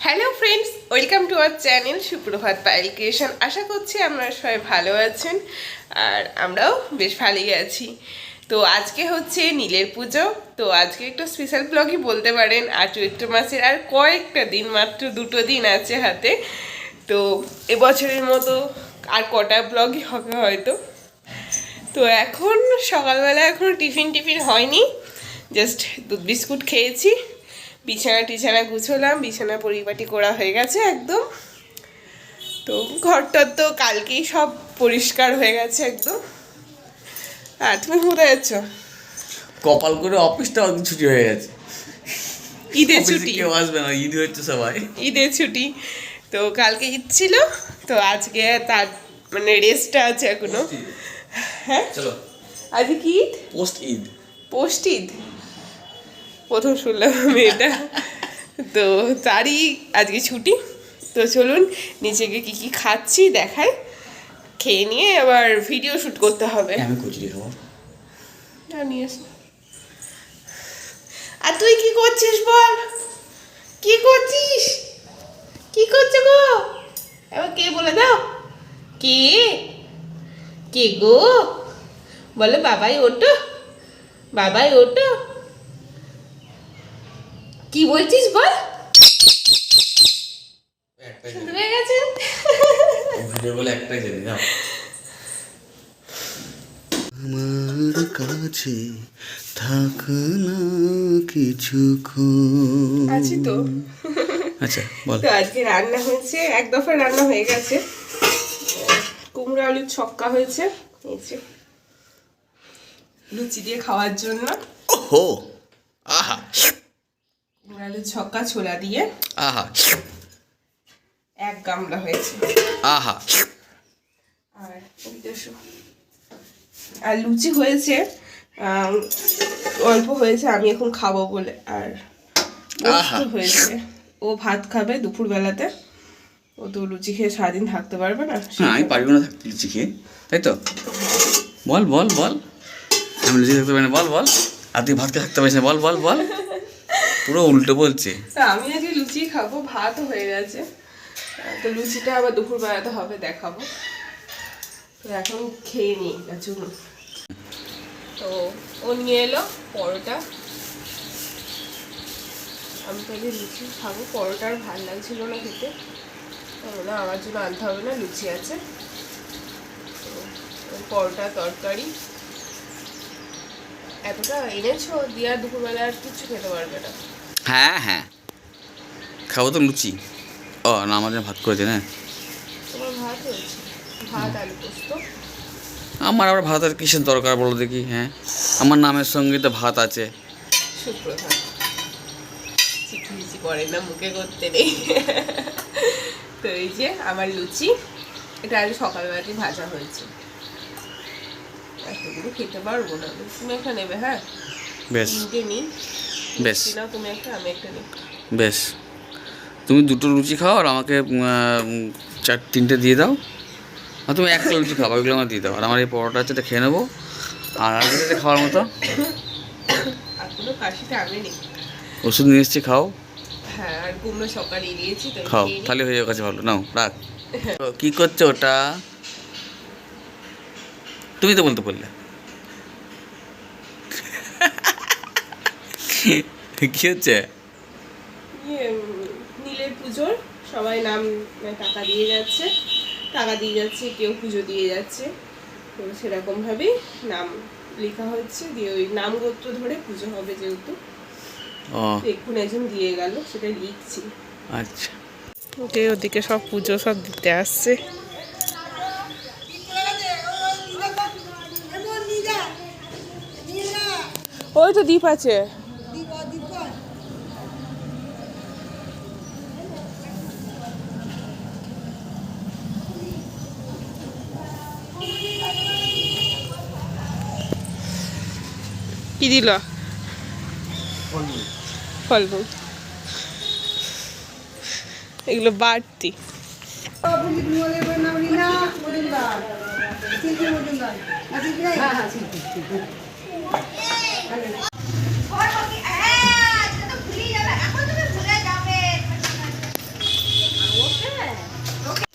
Hello friends, welcome to our channel সুপ্রভাত Payel creation. আশা করছি আপনারা সবাই ভালো আছেন আর আমরাও বেশ ভালোই আছি। তো আজকে হচ্ছে নীলের পুজো। তো আজকে একটু স্পেশাল ব্লগই বলতে পারেন। আর চৈত্র মাসের আর কয়েকটা দিন, মাত্র 2 দিন আছে হাতে। তো এবছরের মতো আর কটা ব্লগই হবে হয়তো। তো এখন সকালবেলা এখনও টিফিন হয়নি, জাস্ট দুধ বিস্কুট খেয়েছি। বিছানা গুছোলাম, বিছানা পরিপাটি করা হয়ে গেছে একদম। তো ঘরটা তো কালকেই সব পরিষ্কার হয়ে গেছে একদম। আর তুমি কোথায় যাচ্ছ? কপাল করে অফিসটা ছুটি হয়ে গেছে, ঈদের ছুটি। কেউ আসবে না, ঈদ হচ্ছে সবাই ঈদের ছুটি। তো কালকে ঈদ ছিল, তো আজকে তার মানে রেস্টটা আছে এখনো। হ্যাঁ চলো, আজকে কি ঈদ? পোস্ট ঈদ প্রথম শুনলাম আমি এটা। তো তারই আজকে ছুটি। তো চলুন নিচে গিয়ে কী খাচ্ছি দেখাই, খেয়ে নিয়ে আবার ভিডিও শ্যুট করতে হবে। আমি কচুরি খাবো। নিয়ে এসো। আর তুই কি করছিস বল? কি করছিস? কি করছো গো? এবার কে বলে দাও, কে কে গো? বলো বাবাই ওঠো, বাবাই ওঠো। কি বলছিস বল? শুনতে পেয়ে গেছেন? ভিডিও বলে একটাই জানি না, আমার কাছে থাক না কিছুক্ষণ। আছি তো। আচ্ছা বল। তো আজকে রান্না হয়েছে, এক দফা রান্না হয়ে গেছে। কুমড়ো আলুর ছক্কা হয়েছে, এই যে লুচি দিয়ে খাওয়ার জন্য। ওহো, আহা। কুমড়ো আলুর ছক্কা ছোলা দিয়ে আহা, এক গামলা হয়েছে। আহা। আর আর লুচি হয়েছে অল্প হয়েছে, আমি এখন খাবো বলে। আর হয়েছে, ও ভাত খাবে দুপুরবেলাতে। ও তো লুচি খেয়ে সারাদিন থাকতে পারবে না। আমি পারবো না থাকতে লুচি খেয়ে, তাই তো? বল বল বল, আমি লুচি থাকতে পারি না, বল বল। আর তুই ভাত খেয়ে থাকতে পারিস না, বল বল বল। পুরো উল্টো বলছে। আমি আজকে লুচি খাবো, ভাতও হয়ে গেছে। তো লুচিটা আবার দুপুরবেলাতে হবে, দেখাবো। তো এখন খেয়ে নিই চলুন। তো ও নিয়ে এলো পরোটা, আমি তো আজকে লুচি খাবো। পরোটা আর ভালো লাগছিল না খেতে, না আমার জন্য আনতে হবে না, লুচি আছে। তো পরোটা তরকারি এতটা এনেছো দিয়ে আর দুপুরবেলা আর কিছু খেতে পারবে না। হ্যাঁ হ্যাঁ, খাবো তো লুচি। ও না, আমার জন্য ভাত করেছে না। তোমার ভাত হয়েছে, ভাত আলু পোস্ত। আমার আবার ভাতের কিসের দরকার বলো দেখি? হ্যাঁ, আমার নামের সঙ্গে তো ভাত আছে। সুপ্রভাত। চিঠি করে না, মুখে করতে নেই। তো এই যে আমার লুচি, এটা আজ সকালবেলাতে ভাজা হয়েছে। এতগুলো খেতে পারবো না, তুমি একটা নেবে? হ্যাঁ বেশ তিনটে নিই। বেশ না তুমি একটা, আমি একটা নিই। বেশ, তুমি দুটো লুচি খাও আর আমাকে তিনটে দিয়ে দাও। আর তুমি একটা লুচি খাও, ওইগুলো আমার দিয়ে দাও। আর আমার এই পরোটা আছে, এটা খেয়ে নেবো। আর আজকে খাওয়ার মতো আর কোনো কাশিটা আমি নিই। ওষুধ নিয়ে এসেছি, খাও। হ্যাঁ, আর কুমড়ো সকালে দিয়েছি তো, খাও, তাহলে হয়ে যাওয়ার কাছে ভালো। নাও রাখ। কি করছো ওটা? তুমি তো বলতে বললে। কি হচ্ছে? নীলের পুজোর সবাই নাম টাকা দিয়ে যাচ্ছে, কেউ পুজো দিয়ে যাচ্ছে। তো সেরকমভাবেই নাম লেখা হচ্ছে, দিয়ে ওই নাম গোত্র ধরে পুজো হবে যেহেতু। এক্ষুনি একজন দিয়ে গেল, সেটা লিখছি। আচ্ছা, ওদিকে সব পুজো সব দিতে আসছে। ওই তো দীপ আছে। কি দিল? ফলমূল, এগুলো বাড়তি।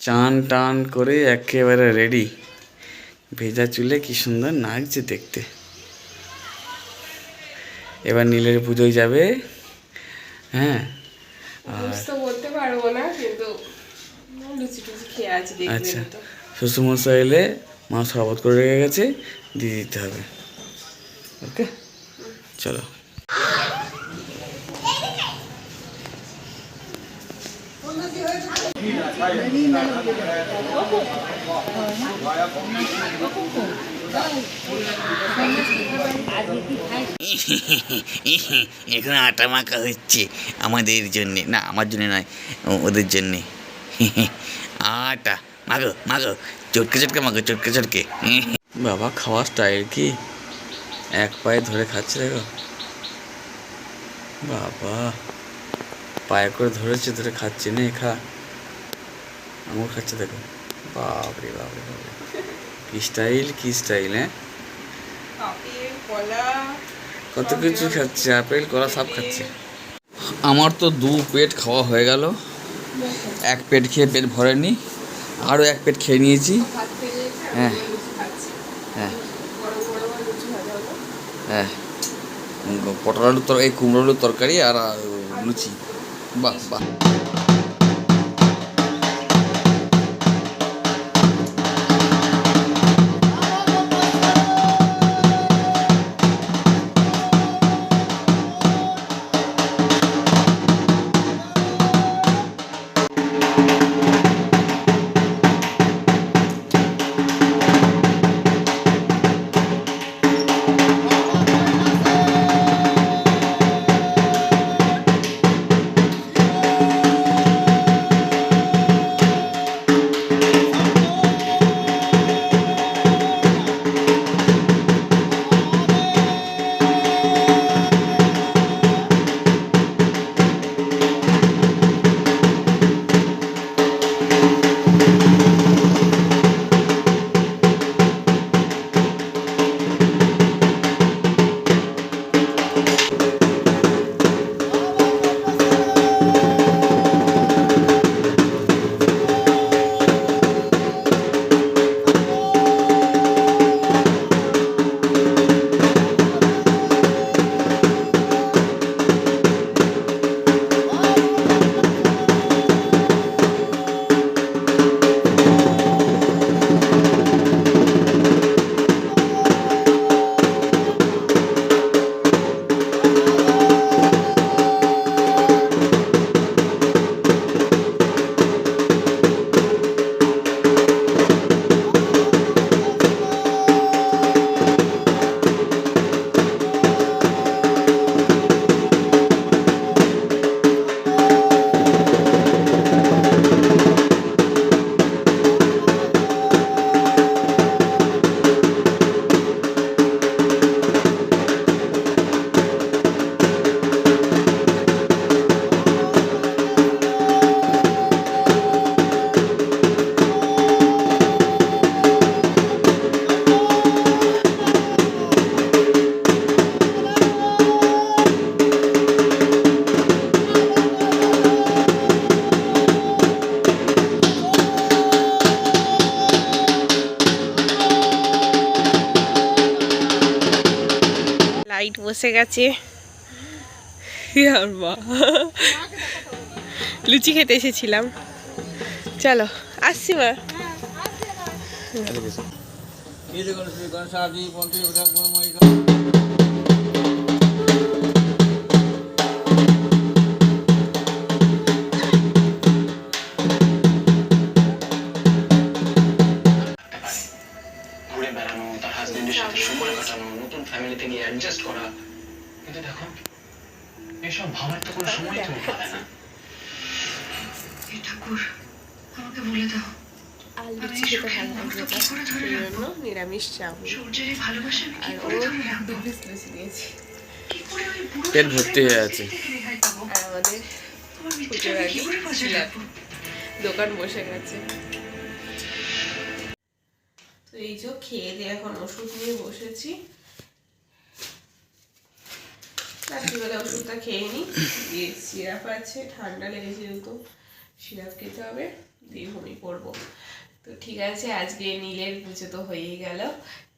চান টান করে একেবারে রেডি। ভেজা চুলে কি সুন্দর লাগছে দেখতে। এবার নীলের পুজোয় যাবে। হ্যাঁ, বুঝতে বলতে পারবো না, কিন্তু লুচি টুচি খেয়ে আছি, আচ্ছা, দেখবেন তো। শ্বশুরমশাই এলে মা শরবত করে রেখে গেছে, দিয়ে দিতে হবে। ওকে, চলো। এখন আটা মাখা হচ্ছে আমাদের জন্যে, না আমার জন্যে নয়, ওদের জন্যে। আটা মাখো মাখো, চটকে চটকে মাখো, চটকে চটকে। বাবা, খাওয়ার স্টাইল কি! এক পায়ে ধরে খাচ্ছে, দেখো বাবা, পায়ে করে ধরেছে, ধরে খাচ্ছে। নে খা, আঙুর খাচ্ছে, দেখো। বাপরে বাপরে বাপরে, কি স্টাইল, কি স্টাইল! হ্যাঁ, আপেল, কলা, কত কিছু খাচ্ছে, আপেল কলা সব খাচ্ছে। আমার তো 2 পেট খাওয়া হয়ে গেল। 1 পেট খেয়ে পেট ভরেনি, আরও 1 পেট খেয়ে নিয়েছি। ভাত খেয়ে নিয়েছে, আর হ্যাঁ। লুচি খাচ্ছি। হ্যাঁ বড় বড় লুচি ভাজা হলো। হ্যাঁ, পটল আলুর তরকারি, কুমড়ো আলুর তরকারি আর লুচি। বাহ বাহ। লাইট বসে গেছে। আর মা, লুচি খেতে এসেছিলাম। চলো, আসছি মা। ঘুরে বেড়ানো, তার হাজবেন্ডের সাথে সময় কাটানো, নতুন ফ্যামিলিতে গিয়ে অ্যাডজাস্ট করা, কিন্তু দেখো এসব ভাবার তো কোনো সময় তুমি পাবে না। হে ঠাকুর, আমাকে বলে দাও আর লুচি খেতে ভালো লাগছে, কি করে ধরে সেই রাখবো? জন্য নিরামিষ চাউমিন সূর্যের এই ভালোবাসা আমি কি আর করে ও ধরে রাখবো? 2 পিস লুচি দিয়েছি। কি করে ওই বুড়ো পেট ভর্তি হয়ে শ্বশুরের আছে। কাছ থেকে রেহাই পাবো? আর আমাদের তোমার পুজোর মিথ্যেটাকে কি আগে করে বাঁচিয়ে রাখবো? দোকান বসে গেছে। তো এই যে খেয়ে দিয়ে এখন ওষুধ নিয়ে বসেছি। রাত্রিবেলা ওষুধটা খেয়ে নিই, সিরাপ আছে, ঠান্ডা লেগেছে যেহেতু সিরাপ খেতে হবে, দিয়ে ঘুমিয়ে পড়বো। তো ঠিক আছে, আজকে নীলের পুজো তো হয়েই গেল,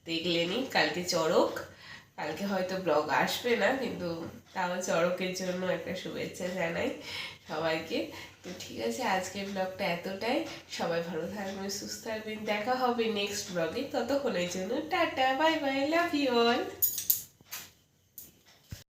দেখলেনি। কালকে চড়ক, কালকে হয়তো ব্লগ আসবে না, কিন্তু তাও চড়কের জন্য একটা শুভেচ্ছা জানাই সবাইকে। তো ঠিক আছে, আজকের ব্লগটা এতটাই। সবাই ভালো থাকবেন, সুস্থ থাকবেন, দেখা হবে নেক্সট ব্লগে। ততক্ষণের জন্য tata, bye bye, love you all.